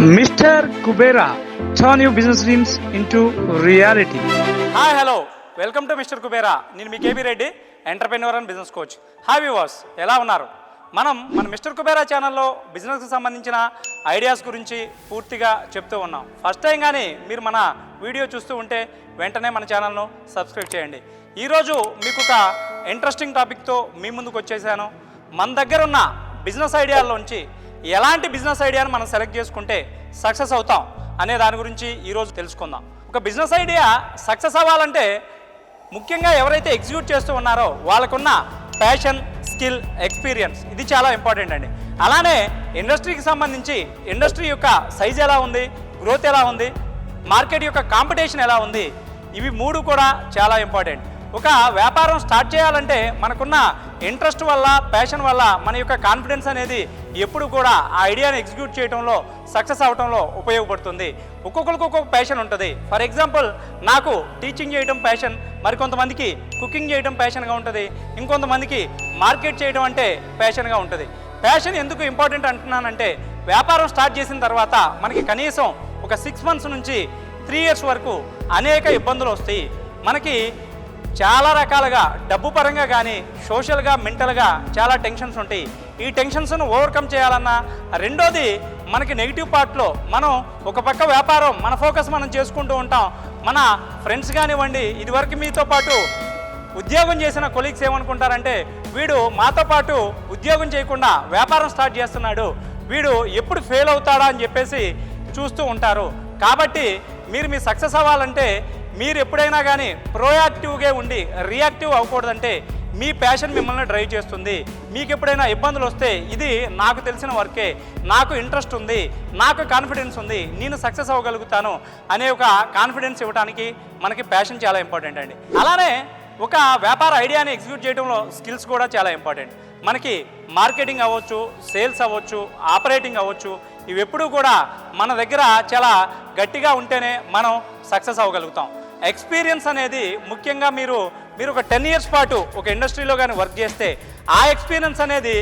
Mr. Kubera, turn your business dreams into reality. Hi hello welcome to mister Kubera. నేను మీ KB Reddy, entrepreneur and business coach. Hi viewers, ఎలా ఉన్నారు? మన mister Kubera ఛానల్లో బిజినెస్కి సంబంధించిన ఐడియాస్ గురించి పూర్తిగా చెప్తూ ఉన్నాం. ఫస్ట్ టైం కానీ మీరు మన వీడియో చూస్తూ ఉంటే వెంటనే మన ఛానల్ను సబ్స్క్రైబ్ చేయండి. ఈరోజు మీకు ఒక ఇంట్రెస్టింగ్ టాపిక్తో మీ ముందుకు వచ్చేసాను. మన దగ్గర ఉన్న బిజినెస్ ఐడియాల్లోంచి ఎలాంటి బిజినెస్ ఐడియాను మనం సెలెక్ట్ చేసుకుంటే సక్సెస్ అవుతాం అనే దాని గురించి ఈరోజు తెలుసుకుందాం. ఒక బిజినెస్ ఐడియా సక్సెస్ అవ్వాలంటే ముఖ్యంగా ఎవరైతే ఎగ్జిక్యూట్ చేస్తూ ఉన్నారో వాళ్ళకున్న ప్యాషన్, స్కిల్, ఎక్స్పీరియన్స్ ఇది చాలా ఇంపార్టెంట్ అండి. అలానే ఇండస్ట్రీకి సంబంధించి ఇండస్ట్రీ యొక్క సైజ్ ఎలా ఉంది, గ్రోత్ ఎలా ఉంది, మార్కెట్ యొక్క కాంపిటీషన్ ఎలా ఉంది, ఇవి మూడు కూడా చాలా ఇంపార్టెంట్. ఒక వ్యాపారం స్టార్ట్ చేయాలంటే మనకున్న ఇంట్రెస్ట్ వల్ల, ప్యాషన్ వల్ల మన యొక్క కాన్ఫిడెన్స్ అనేది ఎప్పుడు కూడా ఆ ఐడియాని ఎగ్జిక్యూట్ చేయడంలో, సక్సెస్ అవడంలో ఉపయోగపడుతుంది. ఒక్కొక్కరికి ఒక్కొక్క ప్యాషన్ ఉంటుంది. ఫర్ ఎగ్జాంపుల్, నాకు టీచింగ్ చేయడం ప్యాషన్, మరికొంతమందికి కుకింగ్ చేయడం ప్యాషన్గా ఉంటుంది, ఇంకొంతమందికి మార్కెట్ చేయడం అంటే ప్యాషన్గా ఉంటుంది. ప్యాషన్ ఎందుకు ఇంపార్టెంట్ అంటున్నానంటే, వ్యాపారం స్టార్ట్ చేసిన తర్వాత మనకి కనీసం ఒక 6 months నుంచి 3 years వరకు అనేక ఇబ్బందులు వస్తాయి. మనకి చాలా రకాలుగా డబ్బు పరంగా కానీ, సోషల్గా, మెంటల్గా చాలా టెన్షన్స్ ఉంటాయి. ఈ టెన్షన్స్ను ఓవర్కమ్ చేయాలన్నా, రెండోది మనకి నెగిటివ్ పార్ట్లో మనం ఒక పక్క వ్యాపారం, మన ఫోకస్ మనం చేసుకుంటూ ఉంటాం. మన ఫ్రెండ్స్ కానివ్వండి, ఇదివరకు మీతో పాటు ఉద్యోగం చేసిన కొలీగ్స్ ఏమనుకుంటారంటే, వీడు మాతో పాటు ఉద్యోగం చేయకుండా వ్యాపారం స్టార్ట్ చేస్తున్నాడు, వీడు ఎప్పుడు ఫెయిల్ అవుతాడా అని చెప్పేసి చూస్తూ ఉంటారు. కాబట్టి మీరు మీ సక్సెస్ అవ్వాలంటే మీరు ఎప్పుడైనా కానీ ప్రోయాక్టివ్గా ఉండి రియాక్టివ్ అవ్వకూడదంటే మీ ప్యాషన్ మిమ్మల్ని డ్రైవ్ చేస్తుంది. మీకు ఎప్పుడైనా ఇబ్బందులు వస్తే ఇది నాకు తెలిసిన వర్కే, నాకు ఇంట్రెస్ట్ ఉంది, నాకు కాన్ఫిడెన్స్ ఉంది, నేను సక్సెస్ అవ్వగలుగుతాను అనే ఒక కాన్ఫిడెన్స్ ఇవ్వడానికి మనకి ప్యాషన్ చాలా ఇంపార్టెంట్ అండి. అలానే ఒక వ్యాపార ఐడియాని ఎగ్జిక్యూట్ చేయడంలో స్కిల్స్ కూడా చాలా ఇంపార్టెంట్. మనకి మార్కెటింగ్ అవ్వచ్చు, సేల్స్ అవ్వచ్చు, ఆపరేటింగ్ అవ్వచ్చు, ఇవి ఎప్పుడూ కూడా మన దగ్గర చాలా గట్టిగా ఉంటేనే మనం సక్సెస్ అవ్వగలుగుతాం. ఎక్స్పీరియన్స్ అనేది ముఖ్యంగా మీరు ఒక 10 years పాటు ఒక ఇండస్ట్రీలో కానీ వర్క్ చేస్తే ఆ ఎక్స్పీరియన్స్ అనేది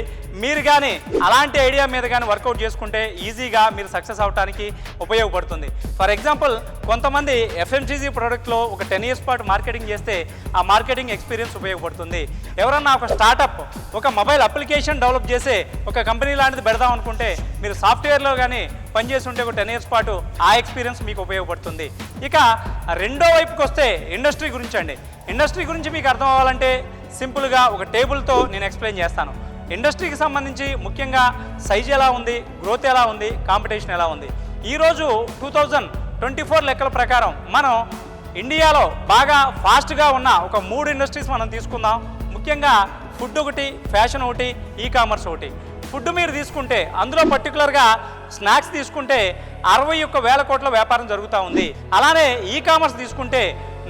మీరు కానీ అలాంటి ఐడియా మీద కానీ వర్కౌట్ చేసుకుంటే ఈజీగా మీరు సక్సెస్ అవడానికి ఉపయోగపడుతుంది. ఫర్ ఎగ్జాంపుల్, కొంతమంది FMCG ప్రోడక్ట్లో ఒక 10 years పాటు మార్కెటింగ్ చేస్తే ఆ మార్కెటింగ్ ఎక్స్పీరియన్స్ ఉపయోగపడుతుంది. ఎవరన్నా ఒక స్టార్టప్ ఒక మొబైల్ అప్లికేషన్ డెవలప్ చేసే ఒక కంపెనీ లాంటిది పెడదాం అనుకుంటే మీరు సాఫ్ట్వేర్లో కానీ పనిచేసి ఉంటే ఒక 10 years పాటు ఆ ఎక్స్పీరియన్స్ మీకు ఉపయోగపడుతుంది. ఇక రెండో వైపుకి వస్తే ఇండస్ట్రీ గురించి అండి. ఇండస్ట్రీ గురించి మీకు అర్థం అవ్వాలంటే సింపుల్గా ఒక టేబుల్తో నేను ఎక్స్ప్లెయిన్ చేస్తాను. ఇండస్ట్రీకి సంబంధించి ముఖ్యంగా సైజ్ ఎలా ఉంది, గ్రోత్ ఎలా ఉంది, కాంపిటీషన్ ఎలా ఉంది. ఈరోజు 2024 లెక్కల ప్రకారం మనం ఇండియాలో బాగా ఫాస్ట్గా ఉన్న ఒక 3 ఇండస్ట్రీస్ మనం తీసుకుందాం. ముఖ్యంగా ఫుడ్ ఒకటి, ఫ్యాషన్ ఒకటి, ఈ-కామర్స్ ఒకటి. ఫుడ్ మీరు తీసుకుంటే అందులో పర్టికులర్గా స్నాక్స్ తీసుకుంటే 61,000 కోట్ల వ్యాపారం జరుగుతూ ఉంది. అలానే ఈ-కామర్స్ తీసుకుంటే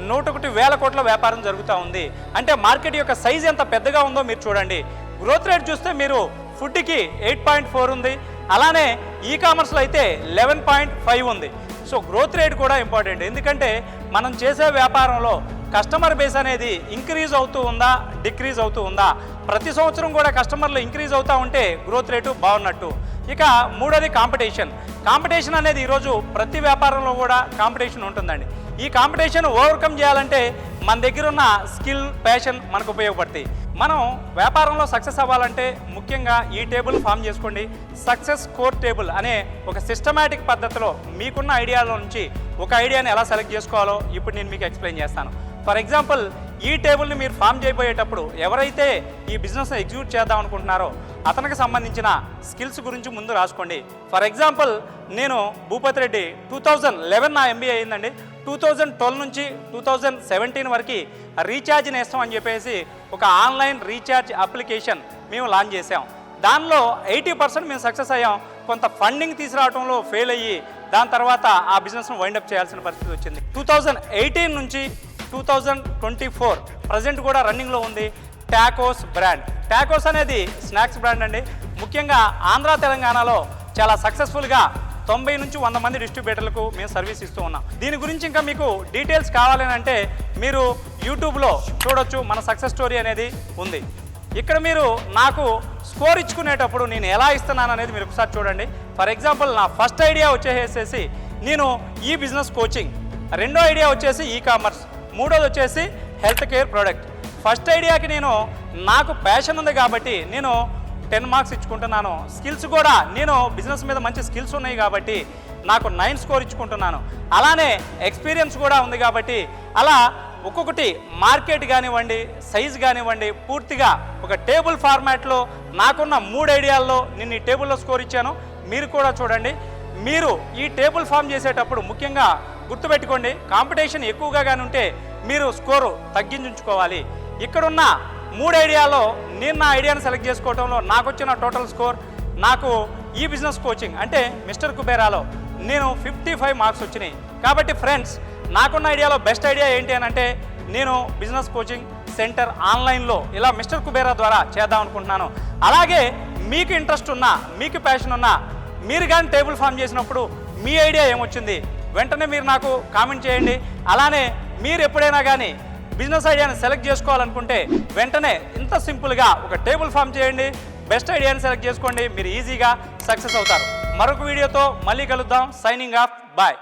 101,000 కోట్ల వ్యాపారం జరుగుతూ ఉంది. అంటే మార్కెట్ యొక్క సైజ్ ఎంత పెద్దగా ఉందో మీరు చూడండి. గ్రోత్ రేట్ చూస్తే మీరు ఫుడ్కి 8.4 ఉంది, అలానే ఈ-కామర్స్లో అయితే 11.5 ఉంది. సో గ్రోత్ రేట్ కూడా ఇంపార్టెంట్. ఎందుకంటే మనం చేసే వ్యాపారంలో కస్టమర్ బేస్ అనేది ఇంక్రీజ్ అవుతూ ఉందా, డిక్రీజ్ అవుతూ ఉందా. ప్రతి సంవత్సరం కూడా కస్టమర్లు ఇంక్రీజ్ అవుతూ ఉంటే గ్రోత్ రేటు బాగున్నట్టు. ఇక మూడోది కాంపిటీషన్ అనేది ఈరోజు ప్రతి వ్యాపారంలో కూడా కాంపిటీషన్ ఉంటుందండి. ఈ కాంపిటీషన్ ఓవర్కమ్ చేయాలంటే మన దగ్గర ఉన్న స్కిల్, ప్యాషన్ మనకు ఉపయోగపడతాయి. మనం వ్యాపారంలో సక్సెస్ అవ్వాలంటే ముఖ్యంగా ఈ టేబుల్ ఫామ్ చేసుకోండి. సక్సెస్ స్కోర్ టేబుల్ అనే ఒక సిస్టమేటిక్ పద్ధతిలో మీకున్న ఐడియాలో నుంచి ఒక ఐడియాని ఎలా సెలెక్ట్ చేసుకోవాలో ఇప్పుడు నేను మీకు ఎక్స్ప్లెయిన్ చేస్తాను. ఫర్ ఎగ్జాంపుల్, ఈ టేబుల్ని మీరు ఫామ్ చేయబోయేటప్పుడు ఎవరైతే ఈ బిజినెస్ ఎగ్జిక్యూట్ చేద్దాం అనుకుంటున్నారో అతనికి సంబంధించిన స్కిల్స్ గురించి ముందు రాసుకోండి. ఫర్ ఎగ్జాంపుల్, నేను భూపతి రెడ్డి 2011 నా MBA అయిందండి. 2012 నుంచి 2017 వరకు రీఛార్జ్ నేస్తాం అని చెప్పేసి ఒక ఆన్లైన్ రీఛార్జ్ అప్లికేషన్ మేము లాంచ్ చేసాం. దానిలో 80% మేము సక్సెస్ అయ్యాం. కొంత ఫండింగ్ తీసుకురావడంలో ఫెయిల్ అయ్యి దాని తర్వాత ఆ బిజినెస్ను వైండప్ చేయాల్సిన పరిస్థితి వచ్చింది. 2018 నుంచి 2024 ప్రజెంట్ కూడా రన్నింగ్లో ఉంది టాకోస్ బ్రాండ్. టాకోస్ అనేది స్నాక్స్ బ్రాండ్ అండి. ముఖ్యంగా ఆంధ్ర, తెలంగాణలో చాలా సక్సెస్ఫుల్గా 90 నుంచి 100 మంది డిస్ట్రిబ్యూటర్లకు మేము సర్వీస్ ఇస్తూ ఉన్నాం. దీని గురించి ఇంకా మీకు డీటెయిల్స్ కావాలని అంటే మీరు యూట్యూబ్లో చూడొచ్చు, మన సక్సెస్ స్టోరీ అనేది ఉంది. ఇక్కడ మీరు నాకు స్కోర్ ఇచ్చుకునేటప్పుడు నేను ఎలా ఇస్తున్నాను అనేది మీరు ఒకసారి చూడండి. ఫర్ ఎగ్జాంపుల్ నా ఫస్ట్ ఐడియా వచ్చేసేసి నేను ఈ బిజినెస్ కోచింగ్, రెండో ఐడియా వచ్చేసి ఈ కామర్స్, మూడోది వచ్చేసి హెల్త్ కేర్ ప్రోడక్ట్. ఫస్ట్ ఐడియాకి నాకు ప్యాషన్ ఉంది కాబట్టి నేను 10 మార్క్స్ ఇచ్చుకుంటున్నాను. స్కిల్స్ కూడా నేను బిజినెస్ మీద మంచి స్కిల్స్ ఉన్నాయి కాబట్టి నాకు 9 స్కోర్ ఇచ్చుకుంటున్నాను. అలానే ఎక్స్పీరియన్స్ కూడా ఉంది కాబట్టి అలా ఒక్కొక్కటి మార్కెట్ కానివ్వండి, సైజ్ కానివ్వండి, పూర్తిగా ఒక టేబుల్ ఫార్మాట్లో నాకున్న 3 ఐడియాల్లో నేను ఈ టేబుల్లో స్కోర్ ఇచ్చాను. మీరు కూడా చూడండి. మీరు ఈ టేబుల్ ఫామ్ చేసేటప్పుడు ముఖ్యంగా గుర్తుపెట్టుకోండి, కాంపిటీషన్ ఎక్కువగా కానీ ఉంటే మీరు స్కోరు తగ్గించుకోవాలి. ఇక్కడున్న 3 ఐడియాలో నేను నా ఐడియాను సెలెక్ట్ చేసుకోవడంలో నాకు వచ్చిన టోటల్ స్కోర్, నాకు ఈ బిజినెస్ కోచింగ్ అంటే మిస్టర్ కుబేరాలో నేను 55 మార్క్స్ వచ్చినాయి. కాబట్టి ఫ్రెండ్స్, నాకున్న ఐడియాలో బెస్ట్ ఐడియా ఏంటి అని అంటే నేను బిజినెస్ కోచింగ్ సెంటర్ ఆన్లైన్లో ఇలా మిస్టర్ కుబేరా ద్వారా చేద్దాం అనుకుంటున్నాను. అలాగే మీకు ఇంట్రెస్ట్ ఉన్నా, మీకు ప్యాషన్ ఉన్నా, మీరు కానీ టేబుల్ ఫామ్ చేసినప్పుడు మీ ఐడియా ఏమొచ్చింది వెంటనే మీరు నాకు కామెంట్ చేయండి. అలానే మీరు ఎప్పుడైనా కానీ బిజినెస్ ఐడియాని సెలెక్ట్ చేసుకోవాలనుకుంటే వెంటనే ఇంత సింపుల్గా ఒక టేబుల్ ఫామ్ చేయండి, బెస్ట్ ఐడియాని సెలెక్ట్ చేసుకోండి, మీరు ఈజీగా సక్సెస్ అవుతారు. మరొక వీడియోతో మళ్ళీ కలుద్దాం. Signing off, bye.